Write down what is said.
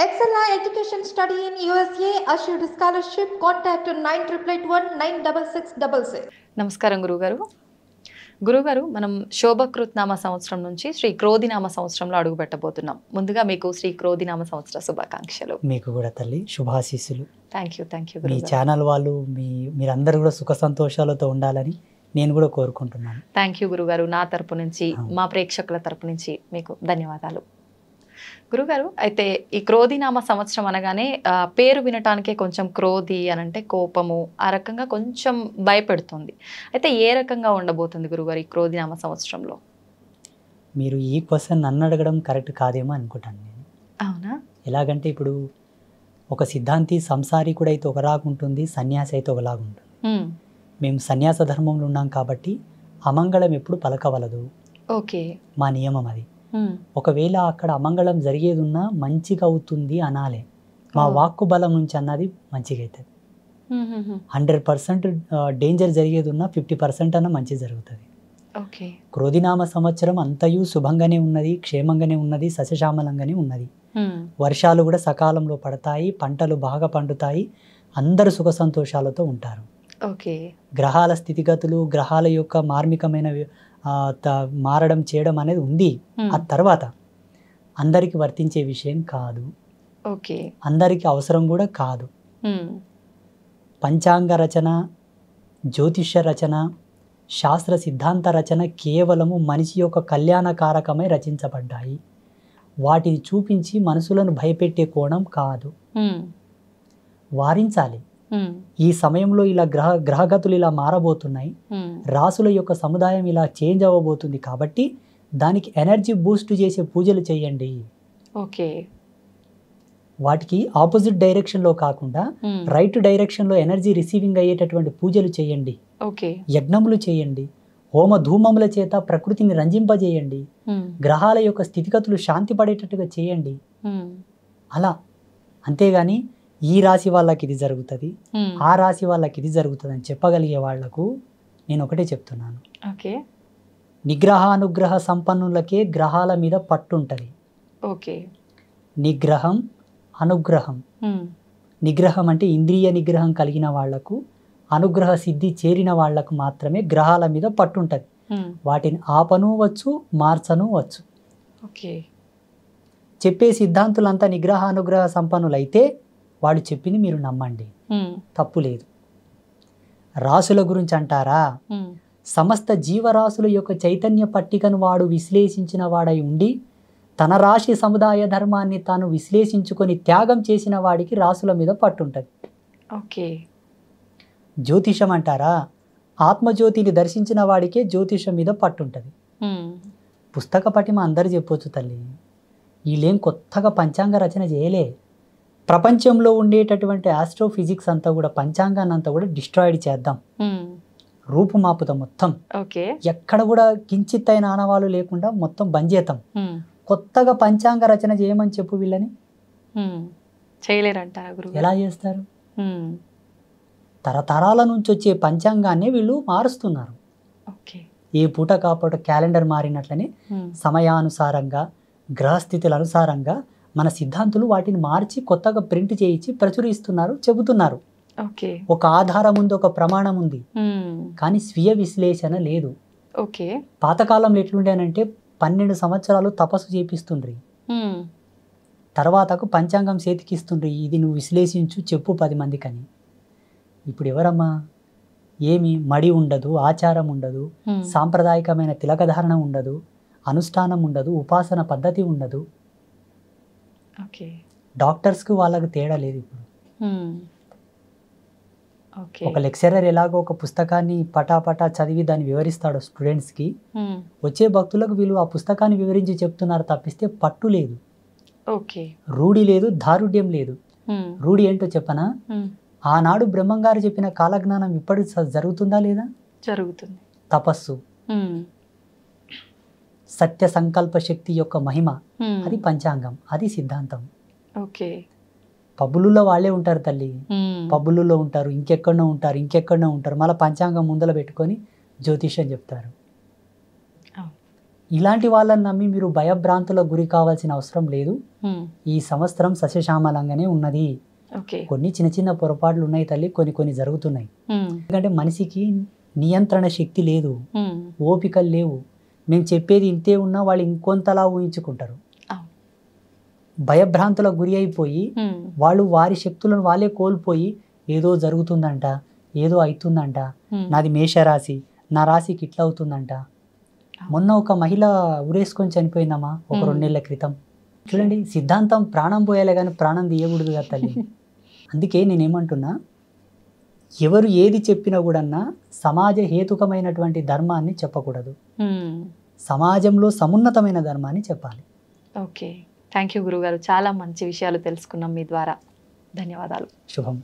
Excella Education Study in USA assured scholarship. Contact 9881 నమస్కారం గురుగారు. గురుగారు, మనం శోభకృత్నామ సంవత్సరం నుంచి శ్రీ క్రోధినామ సంవత్సరంలో అడుగు పెట్టబోతున్నాం. ముందుగా మీకు శ్రీ క్రోధినామ సంవత్సర శుభాకాంక్షలు. మీకు కూడా తల్లి శుభాశీస్సులు. థ్యాంక్ యూ మీ ఛానల్ వాళ్ళు మీరందరూ కూడా సుఖ సంతోషాలతో ఉండాలని నేను కూడా కోరుకుంటున్నాను. థ్యాంక్ యూ గురుగారు. నా తరపు నుంచి, మా ప్రేక్షకుల తరపు నుంచి మీకు ధన్యవాదాలు. గురుగారు, అయితే ఈ క్రోధినామ సంవత్సరం అనగానే పేరు వినటానికే కొంచెం క్రోధి అని అంటే కోపము, ఆ రకంగా కొంచెం భయపెడుతుంది. అయితే ఏ రకంగా ఉండబోతుంది గురుగారు ఈ క్రోధినామ సంవత్సరంలో? మీరు ఈ క్వశ్చన్ నన్ను అడగడం కరెక్ట్ కాదేమో అనుకుంటాను నేను. అవునా? ఎలాగంటే ఇప్పుడు ఒక సిద్ధాంతి సంసారికుడు అయితే ఒకలాగా ఉంటుంది, సన్యాసి అయితే ఒకలాగా ఉంటుంది. మేము సన్యాస ధర్మంలో ఉన్నాం కాబట్టి అమంగళం ఎప్పుడు పలకవలదు. ఓకే, మా నియమం అది. ఒకవేళ అక్కడ అమంగళం జరిగేది ఉన్నా మంచిగా అవుతుంది అనాలే. మా వాక్కు బలం నుంచి అన్నది మంచిగా అవుతుంది. 100% డేంజర్ జరిగేది ఉన్నా 50% అన్న మంచి జరుగుతుంది. క్రోధినామ సంవత్సరం అంతయు శుభంగానే ఉన్నది, క్షేమంగానే ఉన్నది, సస్యశ్యామలంగానే ఉన్నది. వర్షాలు కూడా సకాలంలో పడతాయి, పంటలు బాగా పండుతాయి, అందరు సుఖ సంతోషాలతో ఉంటారు. గ్రహాల స్థితిగతులు, గ్రహాల యొక్క మార్మికమైన మారడం చేయడం అనేది ఉంది. ఆ తర్వాత అందరికి వర్తించే విషయం కాదు, అందరికి అవసరం కూడా కాదు. పంచాంగ రచన, జ్యోతిష్య రచన, శాస్త్ర సిద్ధాంత రచన కేవలము మనిషి యొక్క కళ్యాణకారకమై రచించబడ్డాయి. వాటిని చూపించి మనసులను భయపెట్టే కోణం కాదు, వారించాలి. ఈ సమయంలో ఇలా గ్రహగతులు ఇలా మారబోతున్నాయి, రాసుల యొక్క సముదాయం ఇలా చేంజ్ అవ్వబోతుంది కాబట్టి దానికి ఎనర్జీ బూస్ట్ చేసే పూజలు చేయండి. వాటికి ఆపోజిట్ డైరెక్షన్లో కాకుండా రైట్ డైరెక్షన్లో ఎనర్జీ రిసీవింగ్ అయ్యేటటువంటి పూజలు చేయండి, యజ్ఞములు చేయండి, హోమ ధూమముల చేత ప్రకృతిని రంజింపజేయండి, గ్రహాల యొక్క స్థితిగతులు శాంతి పడేటట్టుగా చేయండి. అలా, అంతేగాని ఈ రాశి వాళ్ళకి ఇది జరుగుతుంది, ఆ రాశి వాళ్ళకి ఇది జరుగుతుంది అని చెప్పగలిగే వాళ్లకు నేను ఒకటే చెప్తున్నాను. నిగ్రహానుగ్రహ సంపన్నులకే గ్రహాల మీద పట్టుంటది. నిగ్రహం, అనుగ్రహం. నిగ్రహం అంటే ఇంద్రియ నిగ్రహం కలిగిన వాళ్లకు, అనుగ్రహ సిద్ధి చేరిన వాళ్లకు మాత్రమే గ్రహాల మీద పట్టుంటది. వాటిని ఆపను వచ్చు, మార్చను వచ్చు. చెప్పే సిద్ధాంతులంతా నిగ్రహానుగ్రహ సంపన్నులైతే వాడు చెప్పింది మీరు నమ్మండి, తప్పు లేదు. రాసుల గురించి అంటారా, సమస్త జీవరాశుల యొక్క చైతన్య పట్టికను వాడు విశ్లేషించిన వాడై ఉండి తన రాశి సముదాయ ధర్మాన్ని తాను విశ్లేషించుకొని త్యాగం చేసిన వాడికి రాసుల మీద పట్టుంటది. జ్యోతిషం అంటారా, ఆత్మజ్యోతిని దర్శించిన వాడికే జ్యోతిషం మీద పట్టుంటది. పుస్తక పటిమ అందరు చెప్పొచ్చు తల్లి, వీళ్ళేం కొత్తగా పంచాంగ రచన చేయలే. ప్రపంచంలో ఉండేటటువంటి ఆస్ట్రోఫిజిక్స్ అంతా కూడా, పంచాంగాన్ని అంతా కూడా డిస్ట్రాయిడ్ చేద్దాం, రూపుమాపుతాం మొత్తం. ఎక్కడ కూడా కించిత్ అయిన ఆనవాళ్ళు లేకుండా మొత్తం బంద్ చేద్దాం. కొత్తగా పంచాంగ రచన చేయమని చెప్పు వీళ్ళని, చేయలేరంట. ఎలా చేస్తారు? తరతరాల నుంచి వచ్చే పంచాంగాన్ని వీళ్ళు మారుస్తున్నారు. ఏ పూట కాపూట క్యాలెండర్ మారినట్లనే సమయానుసారంగా, గ్రహస్థితుల అనుసారంగా మన సిద్ధాంతులు వాటిని మార్చి కొత్తగా ప్రింట్ చేయించి ప్రచురిస్తున్నారు, చెబుతున్నారు. ఒక ఆధారం ఉంది, ఒక ప్రమాణం ఉంది, కానీ స్వీయ విశ్లేషణ లేదు. పాతకాలంలో ఎట్లుండేనంటే 12 సంవత్సరాలు తపస్సు చేపిస్తుండ్రి, తర్వాతకు పంచాంగం చేతికిస్తుండ్రి, ఇది నువ్వు విశ్లేషించు చెప్పు 10 మందికని. ఇప్పుడు ఎవరమ్మా? ఏమి మడి ఉండదు, ఆచారం ఉండదు, సాంప్రదాయకమైన తిలకధారణ ఉండదు, అనుష్ఠానం ఉండదు, ఉపాసన పద్ధతి ఉండదు. డాక్టర్స్కి వాళ్ళకి తేడా లేదు. ఇప్పుడు ఒక లెక్చరర్ ఎలాగో ఒక పుస్తకాన్ని పటాపటా చదివి దాన్ని వివరిస్తాడు స్టూడెంట్స్కి, వచ్చే భక్తులకు వీళ్ళు ఆ పుస్తకాన్ని వివరించి చెప్తున్నారు తప్పిస్తే పట్టు లేదు, రూఢి లేదు, దారుఢ్యం లేదు. రూఢి ఏంటో చెప్పనా? ఆనాడు బ్రహ్మంగారు చెప్పిన కాలజ్ఞానం ఇప్పుడు జరుగుతుందా లేదా? జరుగుతుంది. తపస్సు, సత్య సంకల్ప శక్తి యొక్క మహిమ, అది పంచాంగం, అది సిద్ధాంతం. పబ్బులలో వాళ్ళే ఉంటారు తల్లి, పబ్బులలో ఉంటారు, ఇంకెక్కడో ఉంటారు, మళ్ళీ పంచాంగం ముందర పెట్టుకొని జ్యోతిష్యం చెప్తారు. ఇలాంటి వాళ్ళని నమ్మి మీరు భయభ్రాంతులకు గురి కావాల్సిన అవసరం లేదు. ఉమ్, ఈ సంవత్సరం సస్యశ్యామలంగానే ఉన్నది. ఓకే. కొన్ని చిన్న చిన్న పొరపాట్లు ఉన్నాయి తల్లి, కొన్ని జరుగుతున్నాయి. ఉమ్, ఎందుకంటే మనిషికి నియంత్రణ శక్తి లేదు, ఉమ్, ఓపికలు లేవు. మేము చెప్పేది ఇంతే ఉన్నా వాళ్ళు ఇంకొంతలా ఊహించుకుంటారు. అవును. భయభ్రాంతులకు గురి అయిపోయి ఉమ్, వాళ్ళు వారి శక్తులను వాళ్ళే కోల్పోయి ఏదో జరుగుతుందంట, ఏదో అవుతుందంట, ఉమ్, నాది మేషరాశి, నా రాశికి ఇట్లా అవుతుందంట. మొన్న ఒక మహిళ ఉరేసుకొని చనిపోయిందమ్మా ఒక 2 నెలల క్రితం. చూడండి, సిద్ధాంతం ప్రాణం పోయాలే కానీ ప్రాణం తీయకూడదు కదా తల్లి. అందుకే నేనేమంటున్నా, ఎవరు ఏది చెప్పినా కూడా సమాజ హేతుకమైనటువంటి ధర్మాన్ని చెప్పకూడదు, ఉమ్. సమాజంలో సమున్నతమైన ధర్మాన్ని చెప్పాలి. ఓకే, థ్యాంక్ యూ గురుగారు. చాలా మంచి విషయాలు తెలుసుకున్నాం మీ ద్వారా. ధన్యవాదాలు. శుభం.